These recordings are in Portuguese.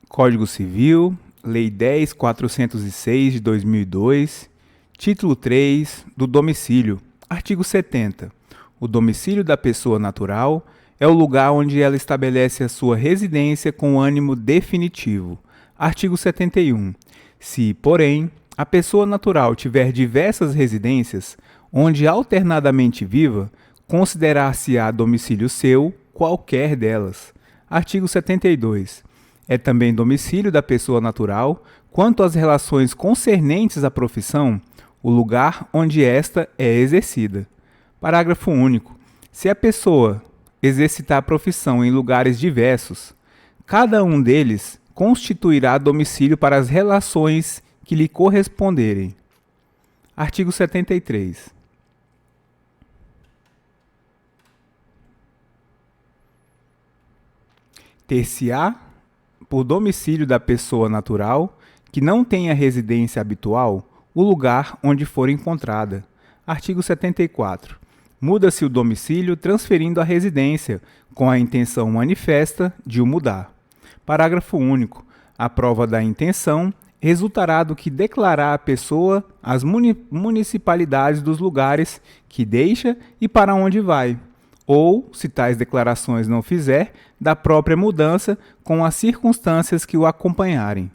Código Civil, Lei 10.406 de 2002, Título 3 do domicílio, artigo 70. O domicílio da pessoa natural é o lugar onde ela estabelece a sua residência com ânimo definitivo. Artigo 71. Se, porém, a pessoa natural tiver diversas residências, onde alternadamente viva, considerar-se-á domicílio seu qualquer delas. Artigo 72. É também domicílio da pessoa natural, quanto às relações concernentes à profissão, o lugar onde esta é exercida. Parágrafo único. Se a pessoa exercitar a profissão em lugares diversos, cada um deles constituirá domicílio para as relações que lhe corresponderem. Artigo 73. Ter-se-á por domicílio da pessoa natural que não tenha residência habitual o lugar onde for encontrada. Artigo 74. Muda-se o domicílio transferindo a residência, com a intenção manifesta de o mudar. Parágrafo único. A prova da intenção resultará do que declarar a pessoa as municipalidades dos lugares que deixa e para onde vai, ou, se tais declarações não fizer, da própria mudança com as circunstâncias que o acompanharem.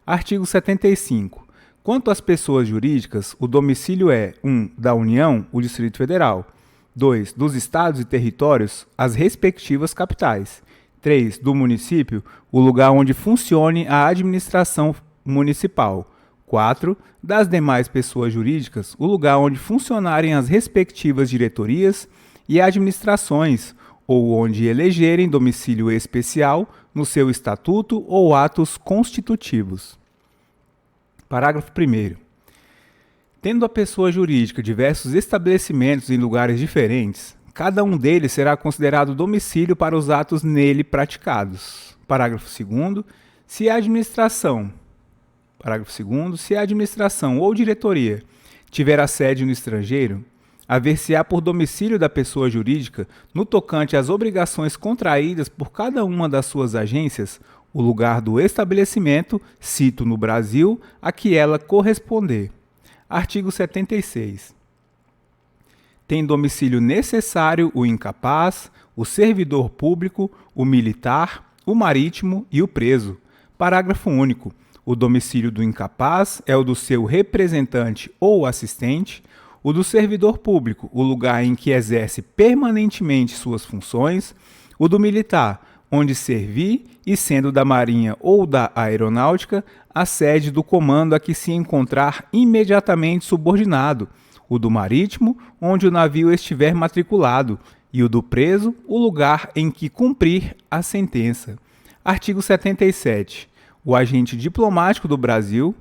Artigo 75. Quanto às pessoas jurídicas, o domicílio é 1. Da União, o Distrito Federal; 2. Dos estados e territórios, as respectivas capitais; 3. Do município, o lugar onde funcione a administração municipal; 4. Das demais pessoas jurídicas, o lugar onde funcionarem as respectivas diretorias e administrações, ou onde elegerem domicílio especial no seu estatuto ou atos constitutivos. Parágrafo 1º. Tendo a pessoa jurídica diversos estabelecimentos em lugares diferentes, cada um deles será considerado domicílio para os atos nele praticados. Parágrafo 2º. Se a administração ou diretoria tiver a sede no estrangeiro, haver-se-á por domicílio da pessoa jurídica, no tocante às obrigações contraídas por cada uma das suas agências, o lugar do estabelecimento, cito no Brasil, a que ela corresponder. Artigo 76. Tem domicílio necessário o incapaz, o servidor público, o militar, o marítimo e o preso. Parágrafo único. O domicílio do incapaz é o do seu representante ou assistente. O do servidor público, o lugar em que exerce permanentemente suas funções; o do militar, onde servir, e sendo da Marinha ou da Aeronáutica, a sede do comando a que se encontrar imediatamente subordinado; o do marítimo, onde o navio estiver matriculado; e o do preso, o lugar em que cumprir a sentença. Artigo 77. O agente diplomático do Brasil,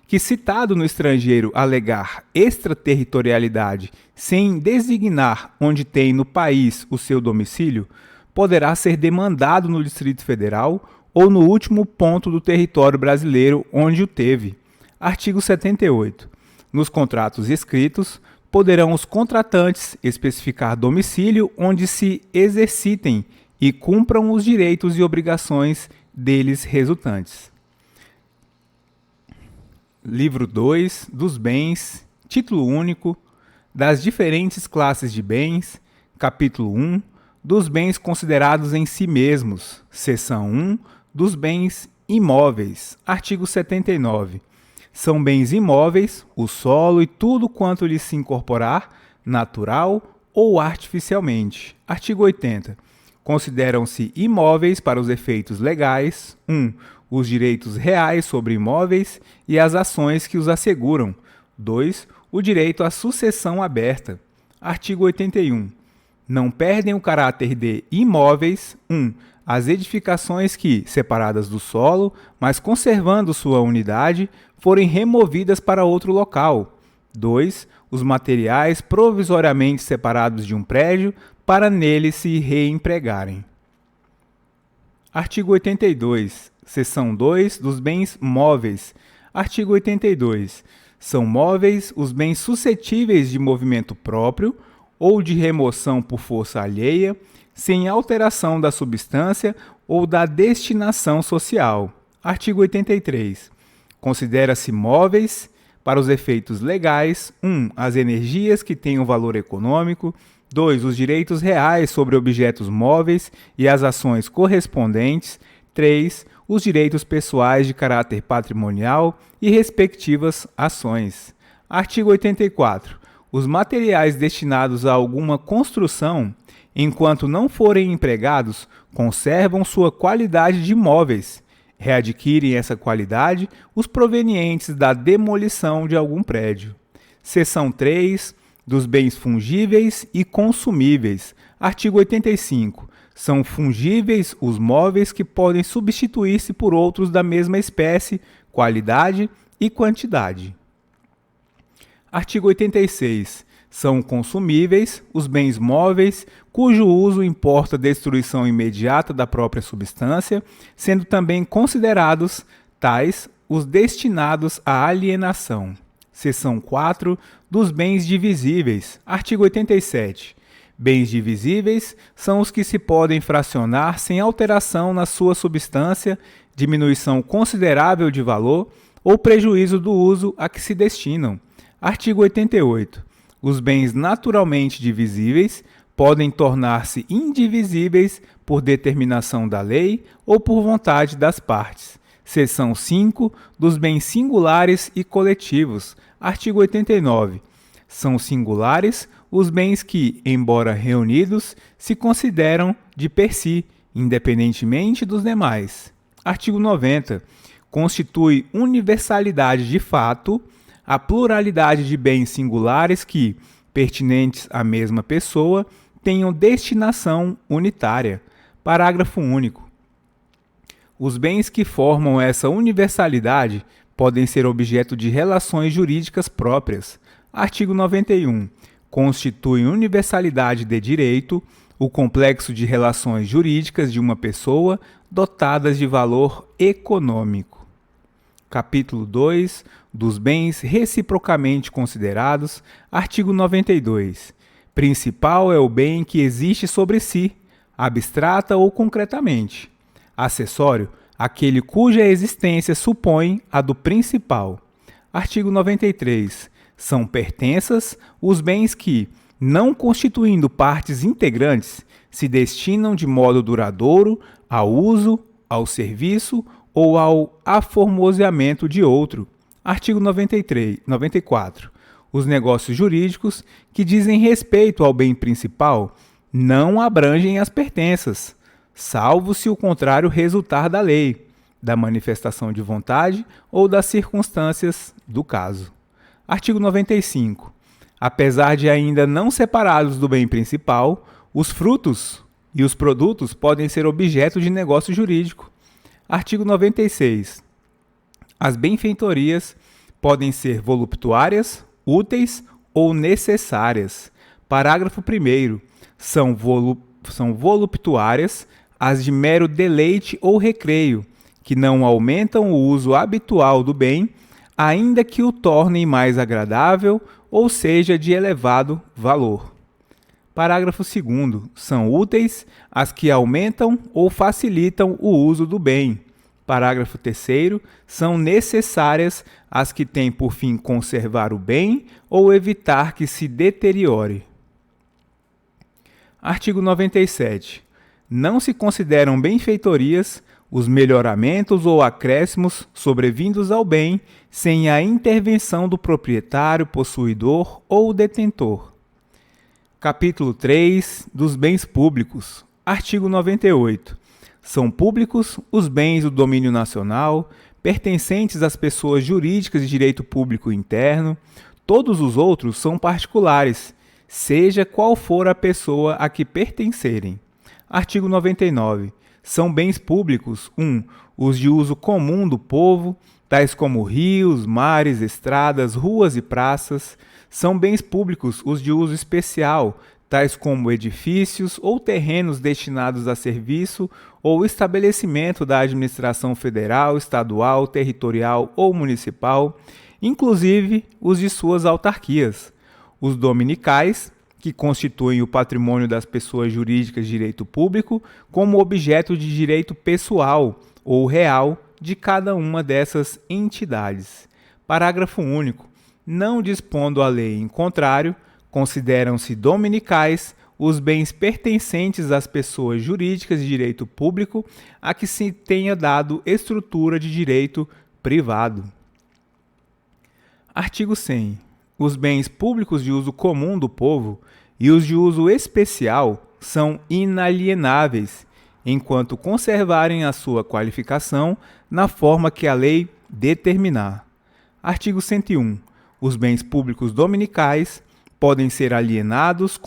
que, citado no estrangeiro, alegar extraterritorialidade sem designar onde tem no país o seu domicílio, poderá ser demandado no Distrito Federal ou no último ponto do território brasileiro onde o teve. Artigo 78. Nos contratos escritos, poderão os contratantes especificar domicílio onde se exercitem e cumpram os direitos e obrigações deles resultantes. Livro 2 dos bens, título único, das diferentes classes de bens, capítulo 1, dos bens considerados em si mesmos, seção 1, dos bens imóveis, artigo 79. São bens imóveis, o solo e tudo quanto lhe se incorporar, natural ou artificialmente. Artigo 80. Consideram-se imóveis para os efeitos legais: 1. Os direitos reais sobre imóveis e as ações que os asseguram. 2. O direito à sucessão aberta. Artigo 81. Não perdem o caráter de imóveis: 1. As edificações que, separadas do solo, mas conservando sua unidade, forem removidas para outro local. 2. Os materiais provisoriamente separados de um prédio para nele se reempregarem. Artigo 82. Seção 2 dos bens móveis. Artigo 82. São móveis os bens suscetíveis de movimento próprio ou de remoção por força alheia, sem alteração da substância ou da destinação social. Artigo 83. Considera-se móveis, para os efeitos legais, 1. As energias que tenham valor econômico. 2. Os direitos reais sobre objetos móveis e as ações correspondentes. 3. Os direitos pessoais de caráter patrimonial e respectivas ações. Artigo 84. Os materiais destinados a alguma construção, enquanto não forem empregados, conservam sua qualidade de móveis. Readquirem essa qualidade os provenientes da demolição de algum prédio. Seção 3. Dos bens fungíveis e consumíveis. Artigo 85. São fungíveis os móveis que podem substituir-se por outros da mesma espécie, qualidade e quantidade. Artigo 86. São consumíveis os bens móveis cujo uso importa destruição imediata da própria substância, sendo também considerados tais os destinados à alienação. Seção 4. Dos bens divisíveis. Artigo 87. Bens divisíveis são os que se podem fracionar sem alteração na sua substância, diminuição considerável de valor ou prejuízo do uso a que se destinam. Artigo 88. Os bens naturalmente divisíveis podem tornar-se indivisíveis por determinação da lei ou por vontade das partes. Seção 5. Dos bens singulares e coletivos. Artigo 89. São singulares os bens que, embora reunidos, se consideram de per si, independentemente dos demais. Artigo 90. Constitui universalidade de fato a pluralidade de bens singulares que, pertinentes à mesma pessoa, tenham destinação unitária. Parágrafo único. Os bens que formam essa universalidade podem ser objeto de relações jurídicas próprias. Artigo 91. Constitui universalidade de direito o complexo de relações jurídicas de uma pessoa dotadas de valor econômico. Capítulo 2. Dos bens reciprocamente considerados. Artigo 92. Principal é o bem que existe sobre si, abstrata ou concretamente. Acessório, aquele cuja existência supõe a do principal. Artigo 93. São pertenças os bens que, não constituindo partes integrantes, se destinam de modo duradouro ao uso, ao serviço ou ao aformoseamento de outro. Artigo 94. Os negócios jurídicos que dizem respeito ao bem principal não abrangem as pertenças, salvo se o contrário resultar da lei, da manifestação de vontade ou das circunstâncias do caso. Artigo 95. Apesar de ainda não separados do bem principal, os frutos e os produtos podem ser objeto de negócio jurídico. Artigo 96. As benfeitorias podem ser voluptuárias, úteis ou necessárias. Parágrafo 1º. São voluptuárias as de mero deleite ou recreio, que não aumentam o uso habitual do bem, ainda que o tornem mais agradável ou seja de elevado valor. Parágrafo 2º. São úteis as que aumentam ou facilitam o uso do bem. Parágrafo 3º. São necessárias as que têm por fim conservar o bem ou evitar que se deteriore. Artigo 97. Não se consideram benfeitorias os melhoramentos ou acréscimos sobrevindos ao bem sem a intervenção do proprietário, possuidor ou detentor. Capítulo 3. Dos bens públicos. Artigo 98. São públicos os bens do domínio nacional, pertencentes às pessoas jurídicas de direito público interno. Todos os outros são particulares, seja qual for a pessoa a que pertencerem. Artigo 99. São bens públicos, 1. Os de uso comum do povo, tais como rios, mares, estradas, ruas e praças. São bens públicos os de uso especial, tais como edifícios ou terrenos destinados a serviço ou estabelecimento da administração federal, estadual, territorial ou municipal, inclusive os de suas autarquias. Os dominicais, que constituem o patrimônio das pessoas jurídicas de direito público, como objeto de direito pessoal ou real de cada uma dessas entidades. Parágrafo único. Não dispondo a lei em contrário, consideram-se dominicais os bens pertencentes às pessoas jurídicas de direito público a que se tenha dado estrutura de direito privado. Artigo 100. Os bens públicos de uso comum do povo e os de uso especial são inalienáveis, enquanto conservarem a sua qualificação na forma que a lei determinar. Artigo 101. Os bens públicos dominicais podem ser alienados,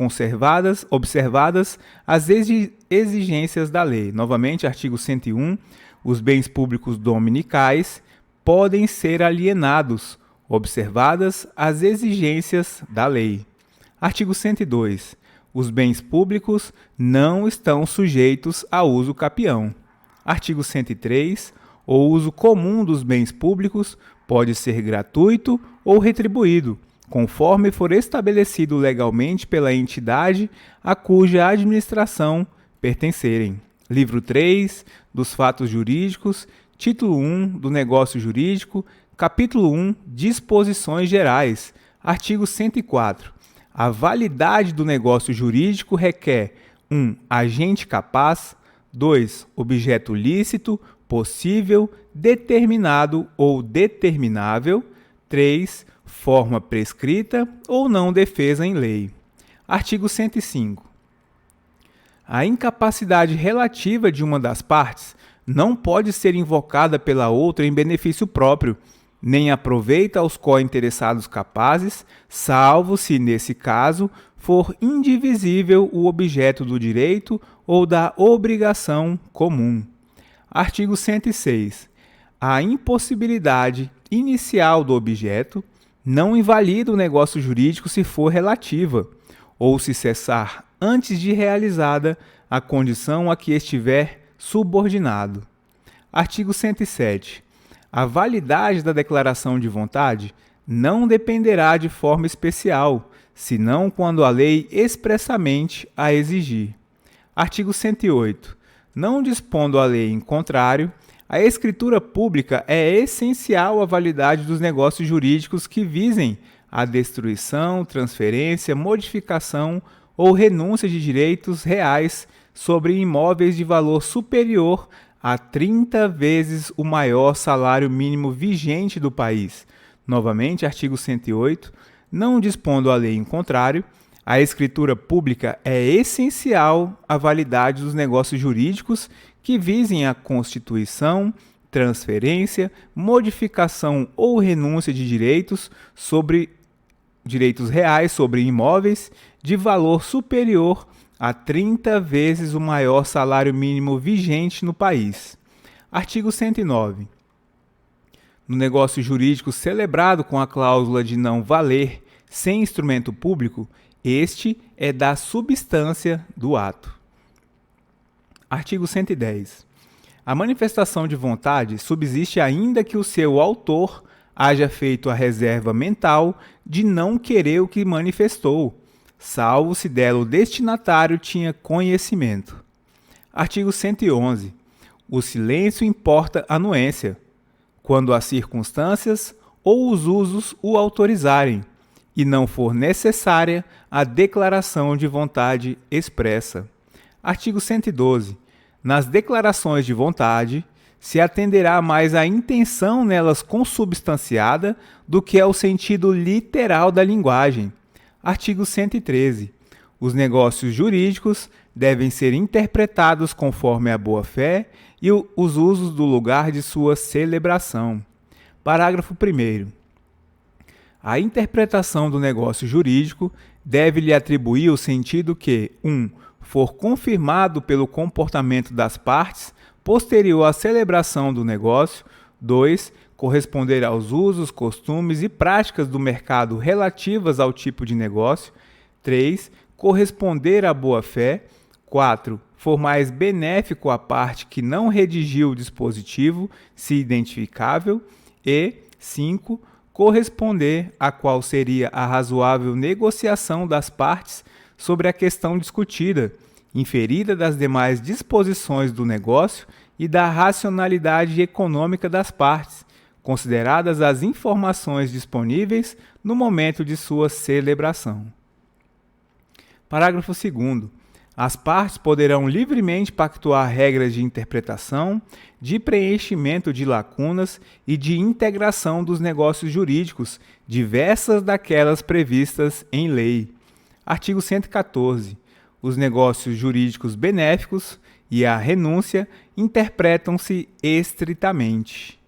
observadas as exigências da lei. Novamente, artigo 101. Os bens públicos dominicais podem ser alienados, observadas as exigências da lei. Artigo 102. Os bens públicos não estão sujeitos a uso capião. Artigo 103. O uso comum dos bens públicos pode ser gratuito ou retribuído, conforme for estabelecido legalmente pela entidade a cuja administração pertencerem. Livro 3 dos Fatos Jurídicos, Título 1 do Negócio Jurídico, Capítulo 1, Disposições Gerais, artigo 104. A validade do negócio jurídico requer 1. Agente capaz, 2. Objeto lícito, possível, determinado ou determinável, 3. Forma prescrita ou não defesa em lei. Artigo 105. A incapacidade relativa de uma das partes não pode ser invocada pela outra em benefício próprio, nem aproveita aos cointeressados capazes, salvo se, nesse caso, for indivisível o objeto do direito ou da obrigação comum. Artigo 106. A impossibilidade inicial do objeto não invalida o negócio jurídico se for relativa, ou se cessar antes de realizada a condição a que estiver subordinado. Artigo 107. A validade da declaração de vontade não dependerá de forma especial, senão quando a lei expressamente a exigir. Artigo 108. Não dispondo a lei em contrário, a escritura pública é essencial à validade dos negócios jurídicos que visem a destruição, transferência, modificação ou renúncia de direitos reais sobre imóveis de valor superior a 30 vezes o maior salário mínimo vigente do país. Novamente, artigo 108. Não dispondo a lei em contrário, a escritura pública é essencial à validade dos negócios jurídicos que visem a constituição, transferência, modificação ou renúncia de direitos reais sobre imóveis de valor superior a 30 vezes o maior salário mínimo vigente no país. Artigo 109. No negócio jurídico celebrado com a cláusula de não valer sem instrumento público, este é da substância do ato. Artigo 110. A manifestação de vontade subsiste ainda que o seu autor haja feito a reserva mental de não querer o que manifestou, salvo se dela o destinatário tinha conhecimento. Artigo 111. O silêncio importa anuência, quando as circunstâncias ou os usos o autorizarem, e não for necessária a declaração de vontade expressa. Artigo 112. Nas declarações de vontade, se atenderá mais à intenção nelas consubstanciada do que ao sentido literal da linguagem. Artigo 113. Os negócios jurídicos devem ser interpretados conforme a boa-fé e os usos do lugar de sua celebração. Parágrafo 1º. A interpretação do negócio jurídico deve-lhe atribuir o sentido que 1. For confirmado pelo comportamento das partes posterior à celebração do negócio, 2. Corresponder aos usos, costumes e práticas do mercado relativas ao tipo de negócio, 3. Corresponder à boa-fé, 4. For mais benéfico à parte que não redigiu o dispositivo, se identificável, e 5. Corresponder a qual seria a razoável negociação das partes sobre a questão discutida, inferida das demais disposições do negócio e da racionalidade econômica das partes, consideradas as informações disponíveis no momento de sua celebração. Parágrafo 2º. As partes poderão livremente pactuar regras de interpretação, de preenchimento de lacunas e de integração dos negócios jurídicos, diversas daquelas previstas em lei. Artigo 114. Os negócios jurídicos benéficos e a renúncia interpretam-se estritamente.